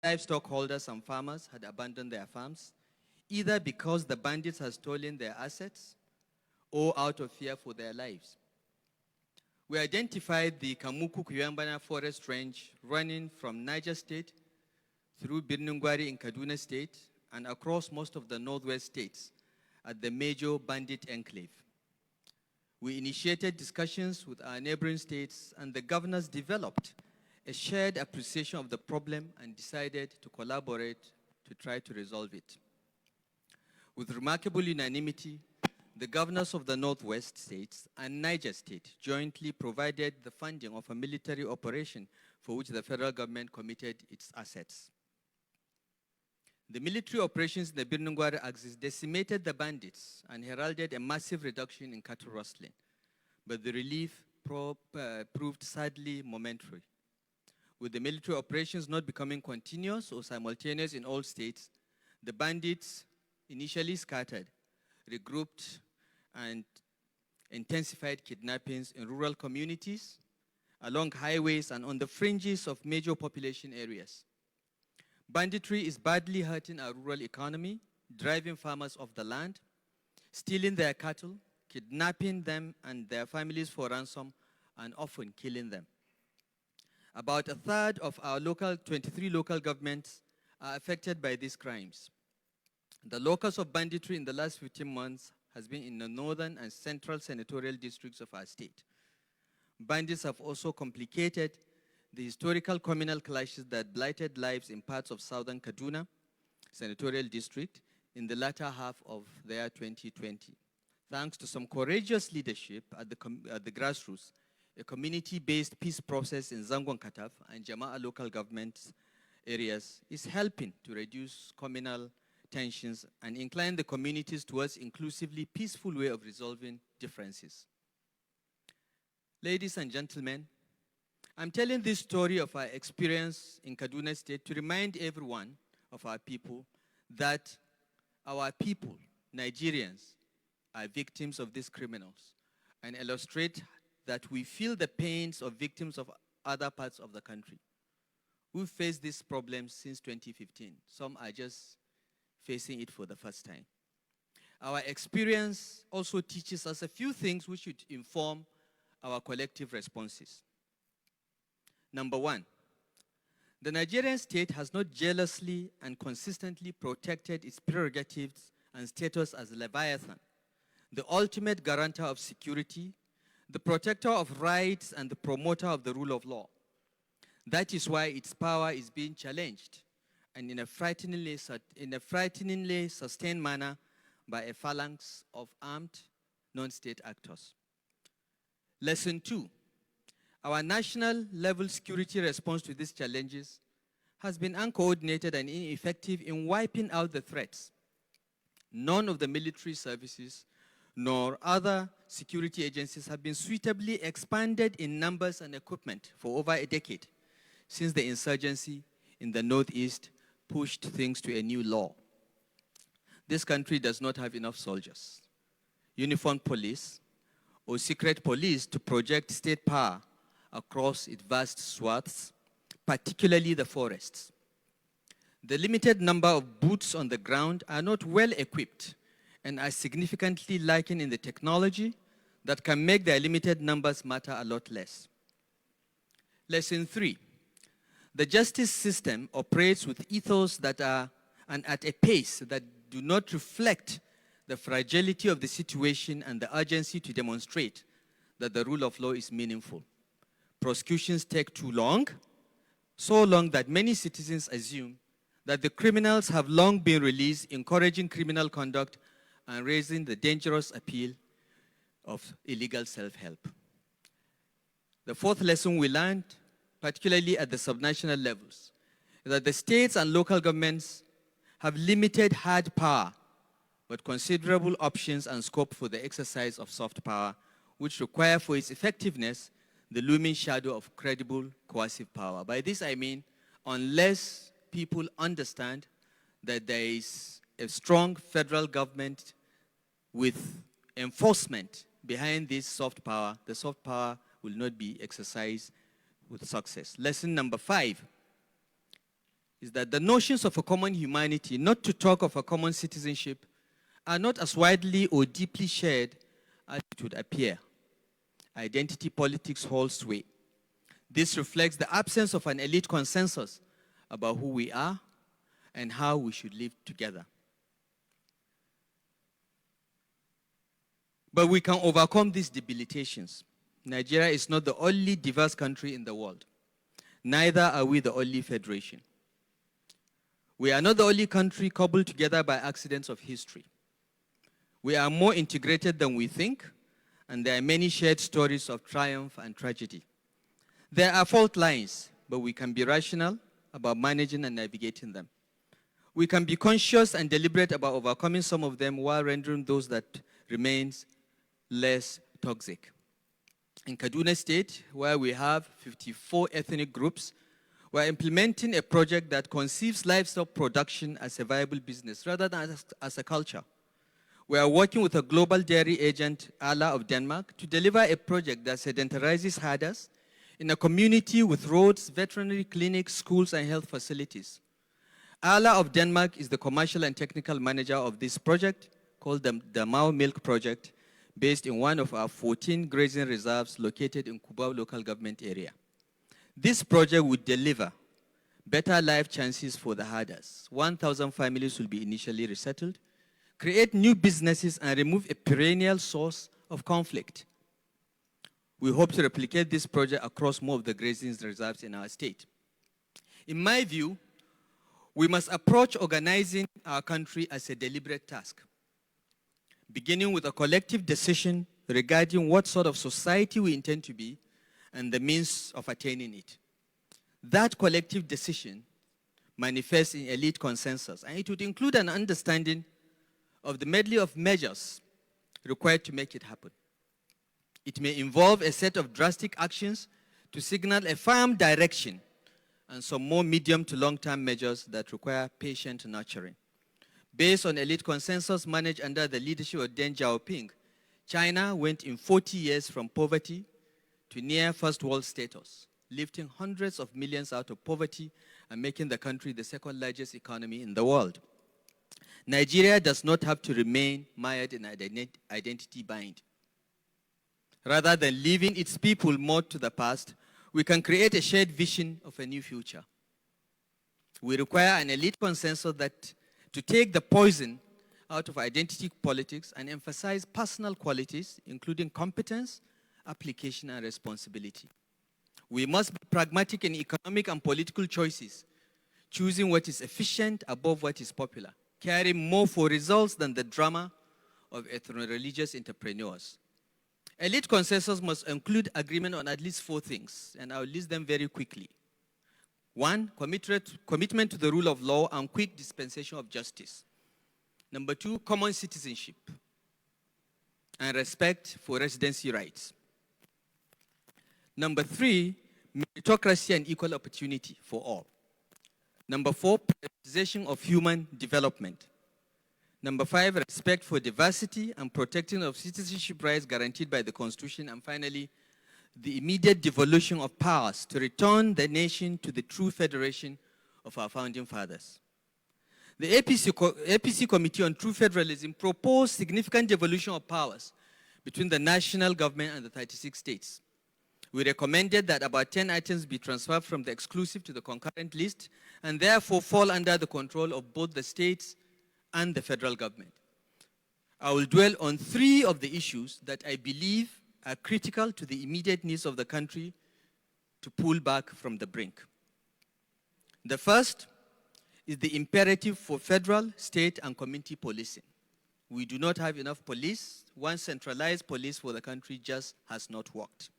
Livestock holders and farmers had abandoned their farms, either because the bandits had stolen their assets or out of fear for their lives. We identified the Kamuku-Kuyambana forest range running from Niger State through Birnungwari in Kaduna State and across most of the northwest states at the major bandit enclave. We initiated discussions with our neighboring states, and the governors developed a shared appreciation of the problem and decided to collaborate to try to resolve it. With remarkable unanimity, the governors of the Northwest states and Niger State jointly provided the funding of a military operation for which the federal government committed its assets. The military operations in the Birnungwari axis decimated the bandits and heralded a massive reduction in cattle rustling, but the relief proved sadly momentary. With the military operations not becoming continuous or simultaneous in all states, the bandits initially scattered, regrouped, and intensified kidnappings in rural communities, along highways, and on the fringes of major population areas. Banditry is badly hurting our rural economy, driving farmers off the land, stealing their cattle, kidnapping them and their families for ransom, and often killing them. About a third of our 23 local governments are affected by these crimes. The locus of banditry in the last 15 months has been in the northern and central senatorial districts of our state. Bandits have also complicated the historical communal clashes that blighted lives in parts of southern Kaduna senatorial district in the latter half of the year 2020. Thanks to some courageous leadership at the grassroots, a community-based peace process in Zangon Kataf and Jama'a local government areas is helping to reduce communal tensions and incline the communities towards inclusively peaceful way of resolving differences. Ladies and gentlemen, I'm telling this story of our experience in Kaduna State to remind everyone of our people that our people, Nigerians, are victims of these criminals, and illustrate that we feel the pains of victims of other parts of the country. We've faced this problem since 2015. Some are just facing it for the first time. Our experience also teaches us a few things which should inform our collective responses. Number one, the Nigerian state has not jealously and consistently protected its prerogatives and status as Leviathan, the ultimate guarantor of security, the protector of rights, and the promoter of the rule of law. That is why its power is being challenged, and in a frighteningly sustained manner by a phalanx of armed non-state actors. Lesson 2. Our national level security response to these challenges has been uncoordinated and ineffective in wiping out the threats. None of the military services nor other security agencies have been suitably expanded in numbers and equipment for over a decade since the insurgency in the Northeast pushed things to a new law. This country does not have enough soldiers, uniformed police, or secret police to project state power across its vast swaths, particularly the forests. The limited number of boots on the ground are not well equipped and are significantly lacking in the technology that can make their limited numbers matter a lot less. Lesson 3. The justice system operates with ethos that are and at a pace that do not reflect the fragility of the situation and the urgency to demonstrate that the rule of law is meaningful. Prosecutions take too long, so long that many citizens assume that the criminals have long been released, encouraging criminal conduct and raising the dangerous appeal of illegal self-help. The fourth lesson we learned, particularly at the subnational levels, is that the states and local governments have limited hard power, but considerable options and scope for the exercise of soft power, which require for its effectiveness the looming shadow of credible coercive power. By this I mean, unless people understand that there is a strong federal government with enforcement behind this soft power, the soft power will not be exercised with success. Lesson number 5. is that the notions of a common humanity, not to talk of a common citizenship, are not as widely or deeply shared as it would appear. Identity politics holds sway. This reflects the absence of an elite consensus about who we are and how we should live together. But we can overcome these debilitations. Nigeria is not the only diverse country in the world. Neither are we the only federation. We are not the only country cobbled together by accidents of history. We are more integrated than we think, and there are many shared stories of triumph and tragedy. There are fault lines, but we can be rational about managing and navigating them. We can be conscious and deliberate about overcoming some of them while rendering those that remains less toxic. In Kaduna State, where we have 54 ethnic groups, we're implementing a project that conceives livestock production as a viable business rather than as a culture. We are working with a global dairy agent, Ala of Denmark, to deliver a project that sedentarizes herders in a community with roads, veterinary clinics, schools, and health facilities. Ala of Denmark is the commercial and technical manager of this project called the Mao Milk Project, based in one of our 14 grazing reserves located in Kubau local government area. This project would deliver better life chances for the herders. 1,000 families will be initially resettled, create new businesses, and remove a perennial source of conflict. We hope to replicate this project across more of the grazing reserves in our state. In my view, we must approach organizing our country as a deliberate task, beginning with a collective decision regarding what sort of society we intend to be and the means of attaining it. That collective decision manifests in elite consensus, and it would include an understanding of the medley of measures required to make it happen. It may involve a set of drastic actions to signal a firm direction and some more medium to long-term measures that require patient nurturing. Based on elite consensus managed under the leadership of Deng Xiaoping, China went in 40 years from poverty to near first world status, lifting hundreds of millions out of poverty and making the country the second largest economy in the world. Nigeria does not have to remain mired in identity bind. Rather than leaving its people moored to the past, we can create a shared vision of a new future. We require an elite consensus that to take the poison out of identity politics and emphasize personal qualities, including competence, application, and responsibility. We must be pragmatic in economic and political choices, choosing what is efficient above what is popular, caring more for results than the drama of ethno-religious entrepreneurs. Elite consensus must include agreement on at least 4 things, and I'll list them very quickly. 1, commitment to the rule of law and quick dispensation of justice. Number 2, common citizenship and respect for residency rights. Number 3, meritocracy and equal opportunity for all. Number 4, prioritization of human development. Number 5, respect for diversity and protecting of citizenship rights guaranteed by the Constitution. And finally, the immediate devolution of powers to return the nation to the true federation of our founding fathers. The APC Committee on True Federalism proposed significant devolution of powers between the national government and the 36 states. We recommended that about 10 items be transferred from the exclusive to the concurrent list and therefore fall under the control of both the states and the federal government. I will dwell on 3 of the issues that I believe are critical to the immediate needs of the country to pull back from the brink. The first is the imperative for federal, state, and community policing. We do not have enough police. One centralized police for the country just has not worked.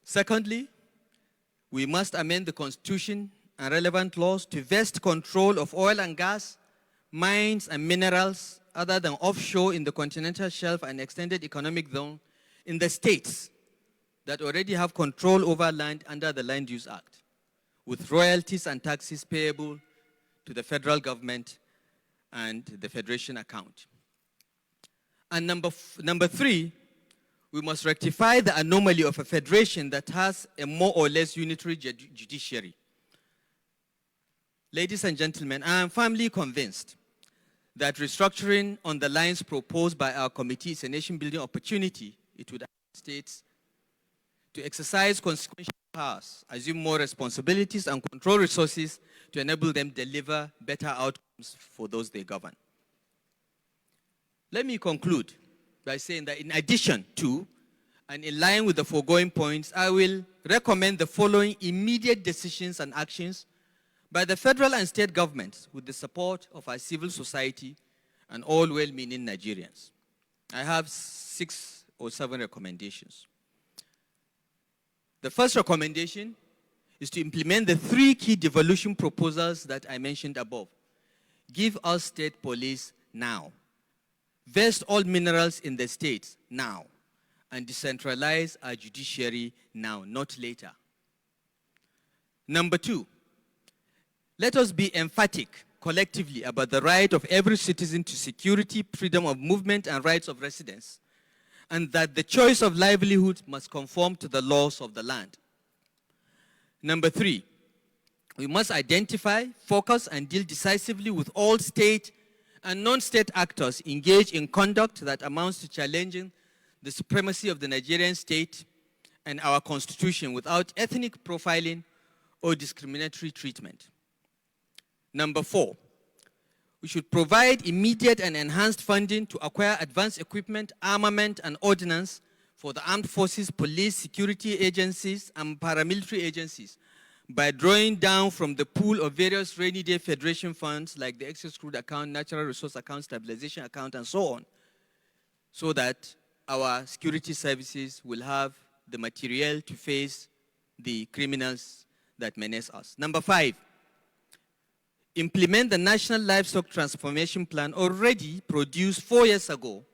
Secondly, we must amend the Constitution and relevant laws to vest control of oil and gas, mines and minerals other than offshore in the continental shelf and extended economic zone in the states that already have control over land under the Land Use Act, with royalties and taxes payable to the federal government and the federation account. And number 3, we must rectify the anomaly of a federation that has a more or less unitary judiciary. Ladies and gentlemen, I am firmly convinced that restructuring on the lines proposed by our committee is a nation-building opportunity. It would allow states to exercise consequential powers, assume more responsibilities, and control resources to enable them to deliver better outcomes for those they govern. Let me conclude by saying that in addition to, and in line with the foregoing points, I will recommend the following immediate decisions and actions by the federal and state governments with the support of our civil society and all well-meaning Nigerians. I have 6 or 7 recommendations. The first recommendation is to implement the 3 key devolution proposals that I mentioned above. Give us state police now. Vest all minerals in the states now. And decentralize our judiciary now, not later. Number 2, let us be emphatic collectively about the right of every citizen to security, freedom of movement, and rights of residence, and that the choice of livelihood must conform to the laws of the land. Number 3, we must identify, focus, and deal decisively with all state and non-state actors engaged in conduct that amounts to challenging the supremacy of the Nigerian state and our constitution without ethnic profiling or discriminatory treatment. Number 4, we should provide immediate and enhanced funding to acquire advanced equipment, armament, and ordnance for the armed forces, police, security agencies, and paramilitary agencies by drawing down from the pool of various rainy day federation funds like the excess crude account, natural resource account, stabilization account, and so on, so that our security services will have the material to face the criminals that menace us. Number 5, implement the National Livestock Transformation Plan already produced 4 years ago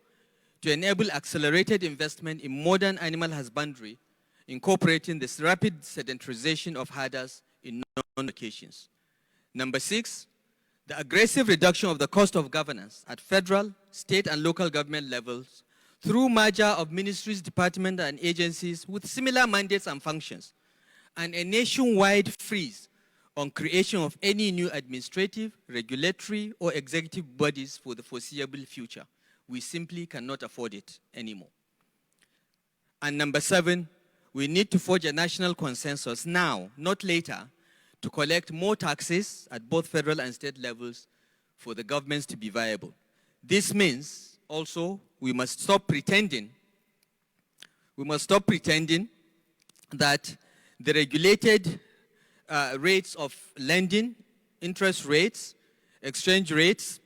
to enable accelerated investment in modern animal husbandry, incorporating this rapid sedentarization of herders in non-locations. Number 6, the aggressive reduction of the cost of governance at federal, state, and local government levels through merger of ministries, departments, and agencies with similar mandates and functions, and a nationwide freeze on creation of any new administrative, regulatory, or executive bodies for the foreseeable future. We simply cannot afford it anymore. And number 7, we need to forge a national consensus now, not later, to collect more taxes at both federal and state levels for the governments to be viable. This means also we must stop pretending that the regulated rates of lending, interest rates, exchange rates,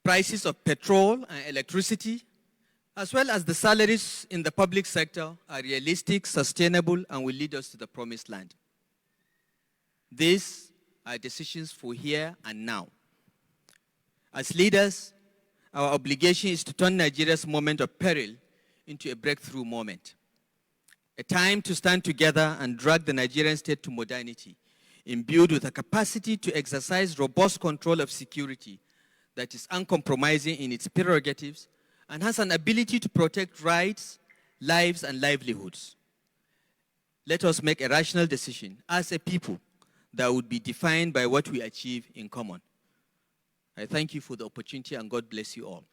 prices of petrol and electricity, as well as the salaries in the public sector are realistic, sustainable, and will lead us to the promised land. These are decisions for here and now. As leaders, our obligation is to turn Nigeria's moment of peril into a breakthrough moment. A time to stand together and drag the Nigerian state to modernity, imbued with a capacity to exercise robust control of security that is uncompromising in its prerogatives and has an ability to protect rights, lives, and livelihoods. Let us make a rational decision as a people that would be defined by what we achieve in common. I thank you for the opportunity, and God bless you all.